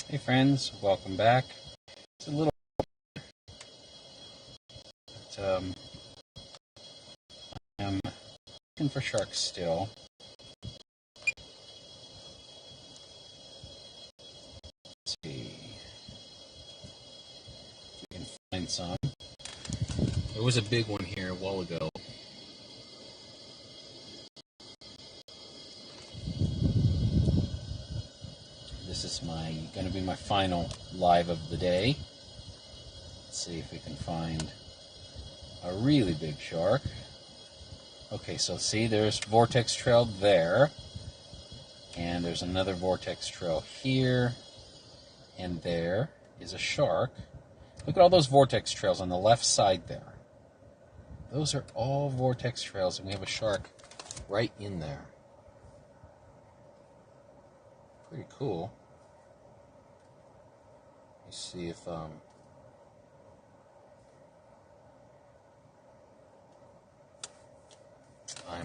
Hey friends, welcome back. It's a little but, I'm looking for sharks still. Let's see if we can find some. There was a big one here a while ago. This is going to be my final live of the day. Let's see if we can find a really big shark. Okay, so see, there's vortex trail there, and there's another vortex trail here, and there is a shark. Look at all those vortex trails on the left side there. Those are all vortex trails, and we have a shark right in there. Pretty cool. Let's see if I'm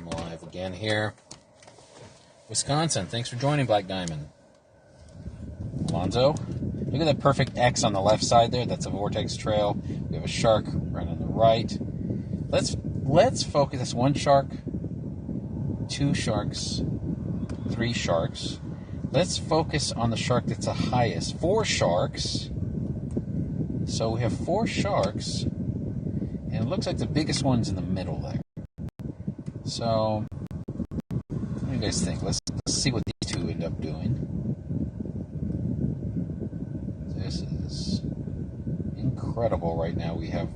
live again here. Wisconsin, thanks for joining, Black Diamond. Alonzo, look at that perfect X on the left side there. That's a vortex trail. We have a shark right on the right. Let's focus. That's one shark, two sharks, three sharks. Let's focus on the shark that's the highest. 4 sharks. So we have 4 sharks, and it looks like the biggest one's in the middle there. So, what do you guys think? Let's see what these two end up doing. This is incredible right now. We have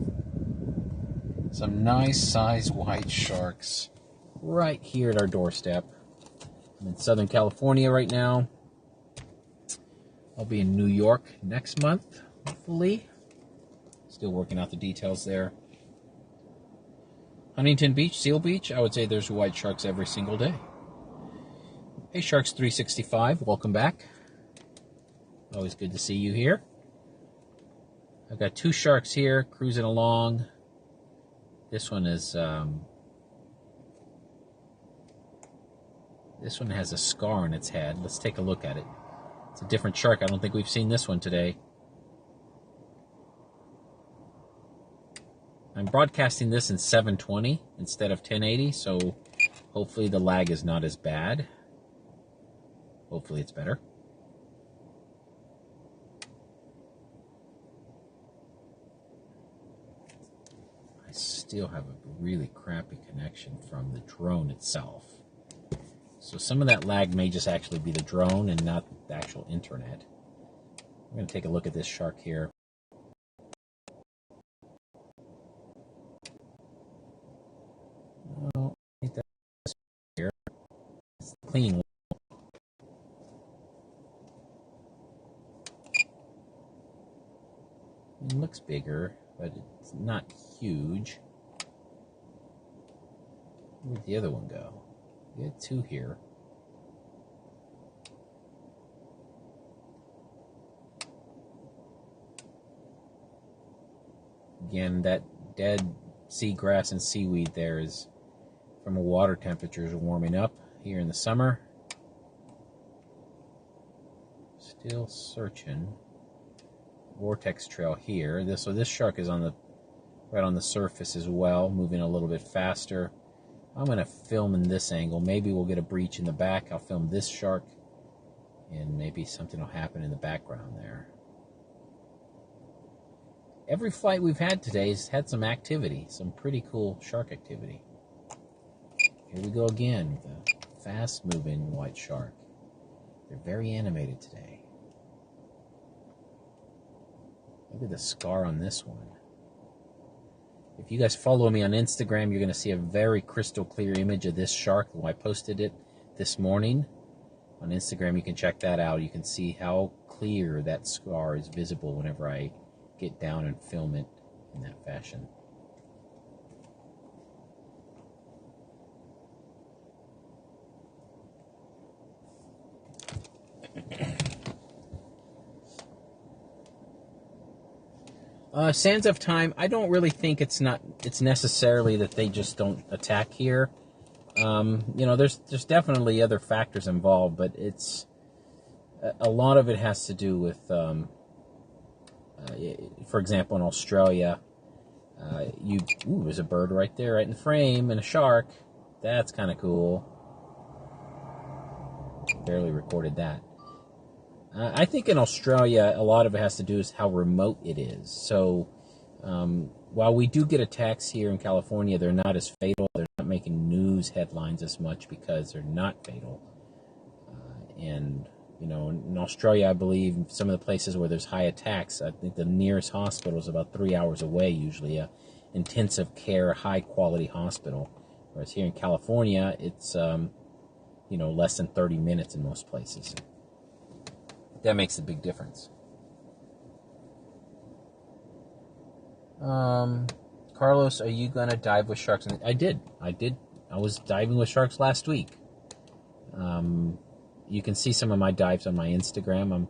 some nice sized white sharks right here at our doorstep. I'm in Southern California right now. I'll be in New York next month, hopefully. Still working out the details there. Huntington Beach, Seal Beach, I would say there's white sharks every single day. Hey Sharks 365, welcome back. Always good to see you here. I've got 2 sharks here cruising along. This one is this one has a scar on its head. Let's take a look at it. It's a different shark. I don't think we've seen this one today. I'm broadcasting this in 720 instead of 1080, so hopefully the lag is not as bad. Hopefully it's better. I still have a really crappy connection from the drone itself. So some of that lag may just actually be the drone and not the actual internet. I'm going to take a look at this shark here. Oh, I think that's here. It's the clean one. It looks bigger, but it's not huge. Where'd the other one go? We had 2 here. Again, that dead seagrass and seaweed there is from the water temperatures warming up here in the summer. Still searching. Vortex trail here. So this shark is right on the surface as well, moving a little bit faster. I'm going to film in this angle. Maybe we'll get a breach in the back. I'll film this shark, and maybe something will happen in the background there. Every flight we've had today has had some activity, some pretty cool shark activity. Here we go again with a fast-moving white shark. They're very animated today. Look at the scar on this one. If you guys follow me on Instagram, you're going to see a very crystal clear image of this shark. I posted it this morning on Instagram. You can check that out. You can see how clear that scar is visible whenever I get down and film it in that fashion. Sands of Time, I don't really think it's necessarily that they just don't attack here. There's definitely other factors involved, but it's a lot of it has to do with, for example, in Australia, there's a bird right there, right in the frame, and a shark. That's kind of cool. Barely recorded that. I think in Australia, a lot of it has to do with how remote it is. So, while we do get attacks here in California, they're not as fatal. They're not making news headlines as much because they're not fatal. And, you know, in Australia, I believe some of the places where there's high attacks, I think the nearest hospital is about 3 hours away, usually, a intensive care, high-quality hospital. Whereas here in California, it's, less than 30 minutes in most places. That makes a big difference. Carlos, are you going to dive with sharks? I did. I was diving with sharks last week. You can see some of my dives on my Instagram. I'm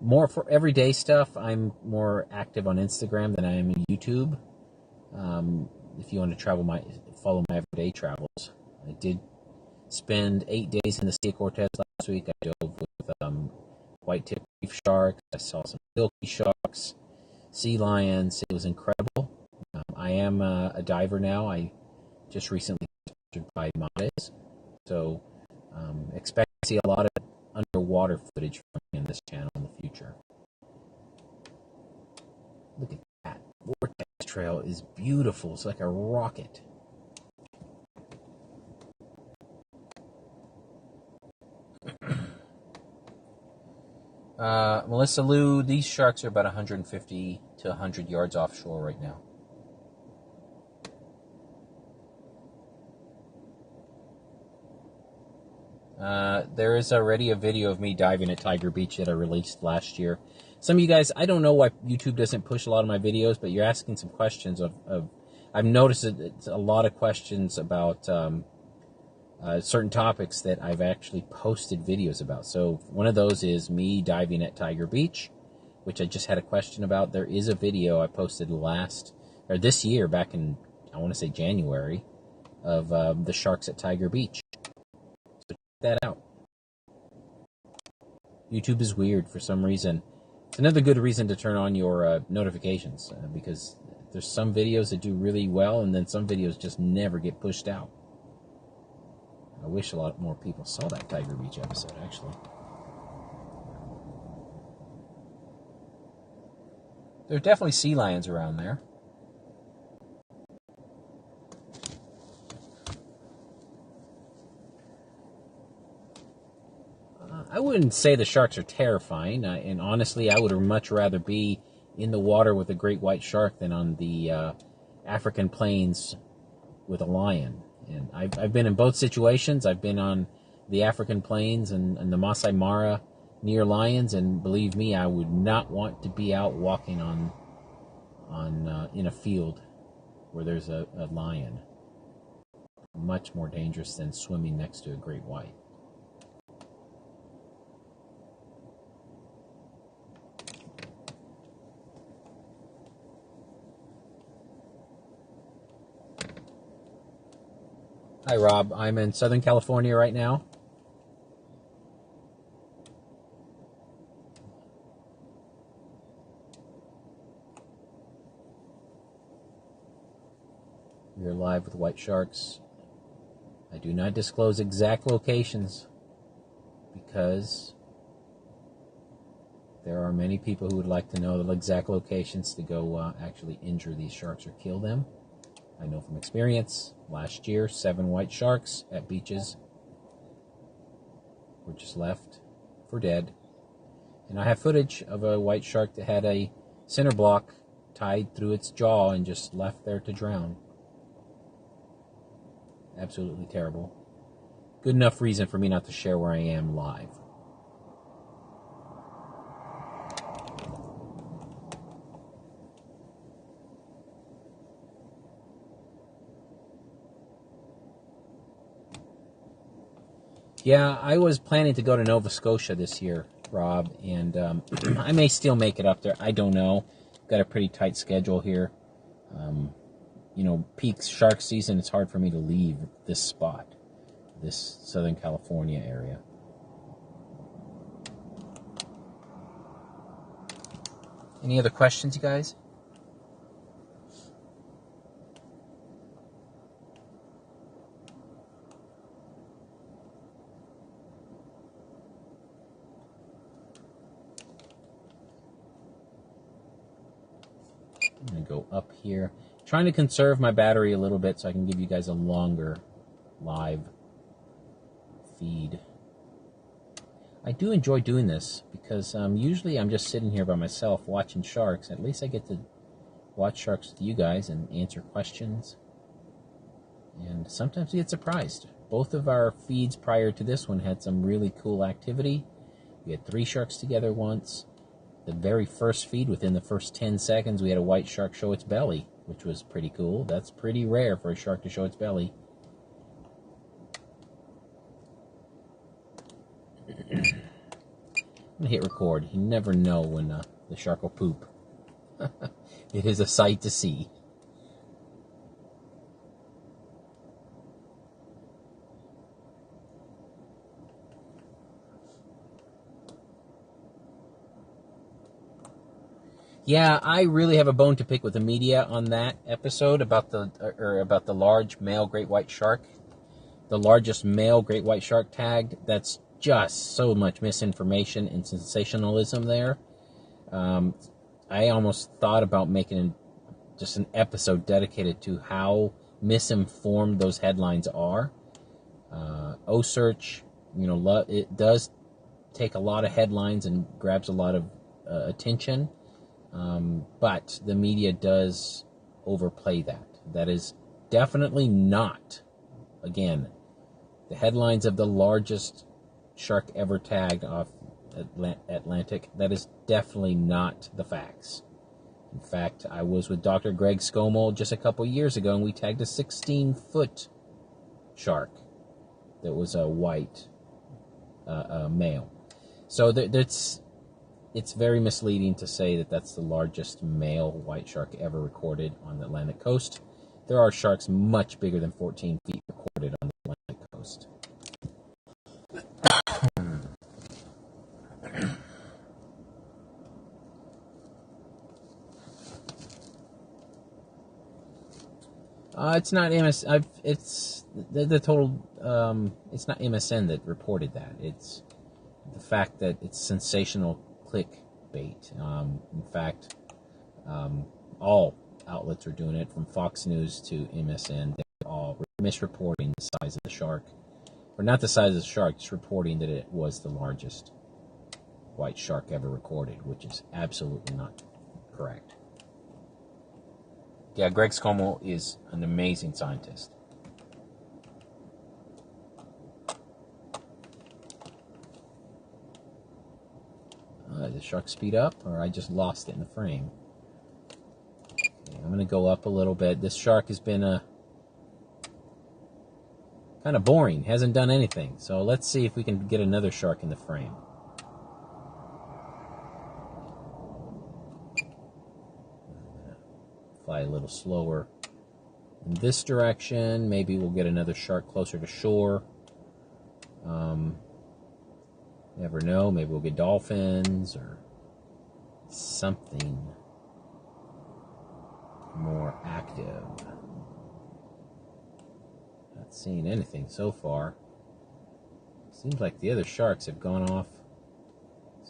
more for everyday stuff. I'm more active on Instagram than I am on YouTube. If you want to follow my everyday travels. I did spend 8 days in the Sea of Cortez last week. I dove with white-tip reef sharks. I saw some silky sharks, sea lions. It was incredible. I am a diver now. I just recently sponsored by Mares, so expect to see a lot of underwater footage from me on this channel in the future. Look at that. Vortex Trail is beautiful. It's like a rocket. Melissa Lou, these sharks are about 150 to 100 yards offshore right now. There is already a video of me diving at Tiger Beach that I released last year. Some of you guys, I don't know why YouTube doesn't push a lot of my videos, but you're asking some questions I've noticed that it's a lot of questions about certain topics that I've actually posted videos about. So one of those is me diving at Tiger Beach, which I just had a question about. There is a video I posted this year, back in, I want to say January, of the sharks at Tiger Beach. So check that out. YouTube is weird for some reason. It's another good reason to turn on your notifications, because there's some videos that do really well, and then some videos just never get pushed out. I wish a lot more people saw that Tiger Beach episode, actually. There are definitely sea lions around there. I wouldn't say the sharks are terrifying, and honestly, I would much rather be in the water with a great white shark than on the African plains with a lion. And I've been in both situations. I've been on the African plains and the Masai Mara near lions, and believe me, I would not want to be out walking in a field where there's a lion. Much more dangerous than swimming next to a great white. Hi, Rob. I'm in Southern California right now. We are live with white sharks. I do not disclose exact locations because there are many people who would like to know the exact locations to go actually injure these sharks or kill them. I know from experience, last year, 7 white sharks at beaches were just left for dead. And I have footage of a white shark that had a center block tied through its jaw and just left there to drown. Absolutely terrible. Good enough reason for me not to share where I am live. Yeah, I was planning to go to Nova Scotia this year, Rob, and I may still make it up there. I don't know. Got a pretty tight schedule here. Peak shark season, it's hard for me to leave this spot, this Southern California area. Any other questions, you guys? I'm going to go up here. Trying to conserve my battery a little bit so I can give you guys a longer live feed. I do enjoy doing this because usually I'm just sitting here by myself watching sharks. At least I get to watch sharks with you guys and answer questions. And sometimes we get surprised. Both of our feeds prior to this one had some really cool activity. We had 3 sharks together once. The very first feed, within the first 10 seconds, we had a white shark show its belly, which was pretty cool. That's pretty rare for a shark to show its belly. I'm going to hit record. You never know when the shark will poop. It is a sight to see. Yeah, I really have a bone to pick with the media on that episode about the large male great white shark, the largest male great white shark tagged. That's just so much misinformation and sensationalism there. I almost thought about making just an episode dedicated to how misinformed those headlines are. OSearch, it does take a lot of headlines and grabs a lot of attention. But the media does overplay that. That is definitely not, again, the headlines of the largest shark ever tagged off Atlantic. That is definitely not the facts. In fact, I was with Dr. Greg Scomo just a couple years ago, and we tagged a 16-foot shark that was a white male. So it's very misleading to say that that's the largest male white shark ever recorded on the Atlantic coast. There are sharks much bigger than 14 feet recorded on the Atlantic coast. It's not it's the total. It's not MSN that reported that. It's the fact that it's sensational clickbait. In fact, all outlets are doing it, from Fox News to MSN. They're all misreporting the size of the shark, or not the size of the shark, just reporting that it was the largest white shark ever recorded, which is absolutely not correct. Yeah, Greg Scomo is an amazing scientist. Did the shark speed up, or I just lost it in the frame? Okay, I'm going to go up a little bit. This shark has been kind of boring, hasn't done anything. So let's see if we can get another shark in the frame. Fly a little slower in this direction. Maybe we'll get another shark closer to shore. Never know. Maybe we'll get dolphins or something more active. Not seeing anything so far. Seems like the other sharks have gone off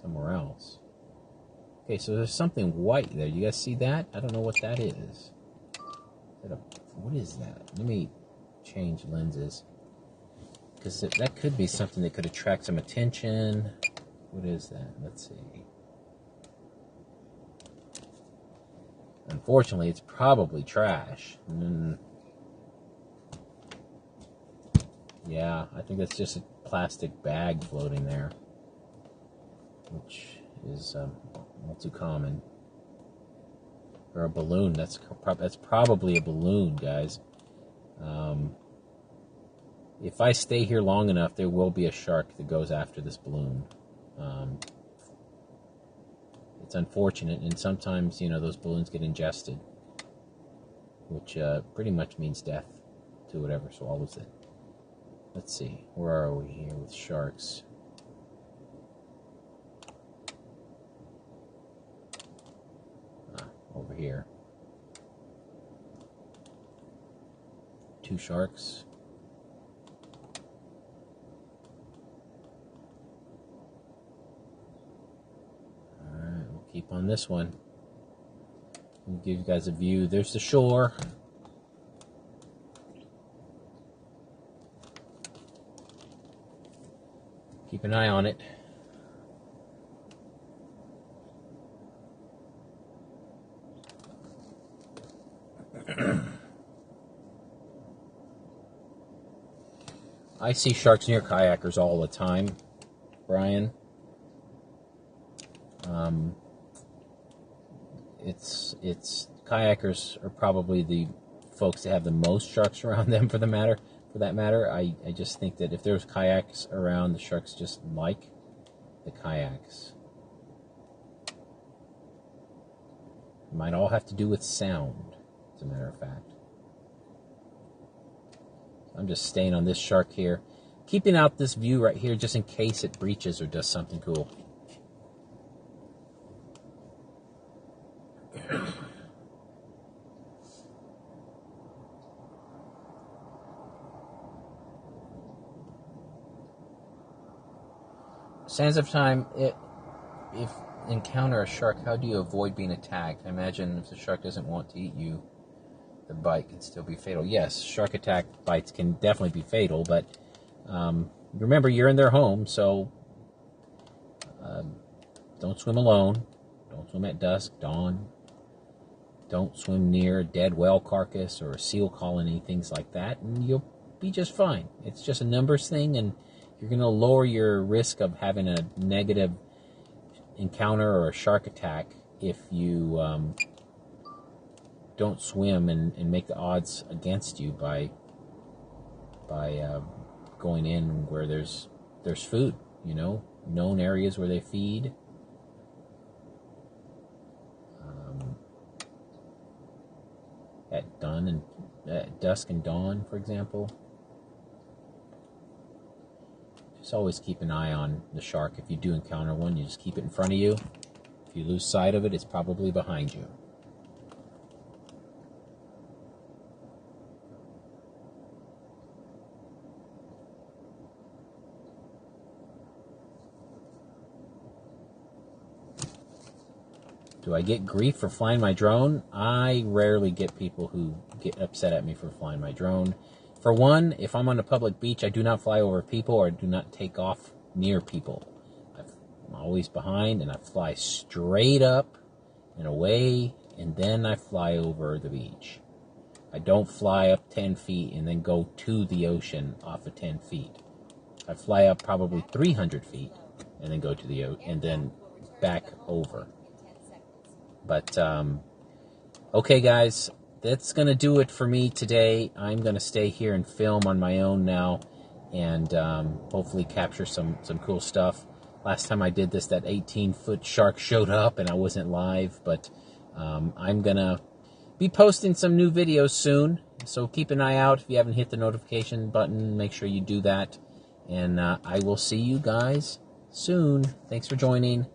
somewhere else. Okay, so there's something white there. You guys see that? I don't know what that is. What is that? Let me change lenses, because that could be something that could attract some attention. What is that? Let's see. Unfortunately, it's probably trash. Yeah, I think that's just a plastic bag floating there, which is all too common. Or a balloon. That's probably a balloon, guys. If I stay here long enough, there will be a shark that goes after this balloon. It's unfortunate, and sometimes, those balloons get ingested, which pretty much means death to whatever swallows it. Let's see, where are we here with sharks? 2 sharks. Alright, we'll keep on this one. We'll give you guys a view. There's the shore. Keep an eye on it. I see sharks near kayakers all the time, Brian. It's kayakers are probably the folks that have the most sharks around them for that matter. I just think that if there's kayaks around, the sharks just like the kayaks. It might all have to do with sound, as a matter of fact. I'm just staying on this shark here, keeping out this view right here just in case it breaches or does something cool. Sands of Time, if encounter a shark, how do you avoid being attacked? I imagine if the shark doesn't want to eat you, the bite can still be fatal. Yes, shark attack bites can definitely be fatal, but remember, you're in their home, so don't swim alone. Don't swim at dusk, dawn. Don't swim near a dead whale carcass or a seal colony, things like that, and you'll be just fine. It's just a numbers thing, and you're going to lower your risk of having a negative encounter or a shark attack if you don't swim and make the odds against you by going in where there's food, you know, known areas where they feed. At dusk and dawn, for example. Just always keep an eye on the shark. If you do encounter one, you just keep it in front of you. If you lose sight of it, it's probably behind you. Do I get grief for flying my drone? I rarely get people who get upset at me for flying my drone. For one, if I'm on a public beach, I do not fly over people or I do not take off near people. I'm always behind, and I fly straight up and away, and then I fly over the beach. I don't fly up 10 feet and then go to the ocean off of 10 feet. I fly up probably 300 feet and then go to the ocean and then back over. But, okay, guys, that's going to do it for me today. I'm going to stay here and film on my own now and hopefully capture some cool stuff. Last time I did this, that 18-foot shark showed up and I wasn't live, but I'm going to be posting some new videos soon. So keep an eye out. If you haven't hit the notification button, make sure you do that. And I will see you guys soon. Thanks for joining.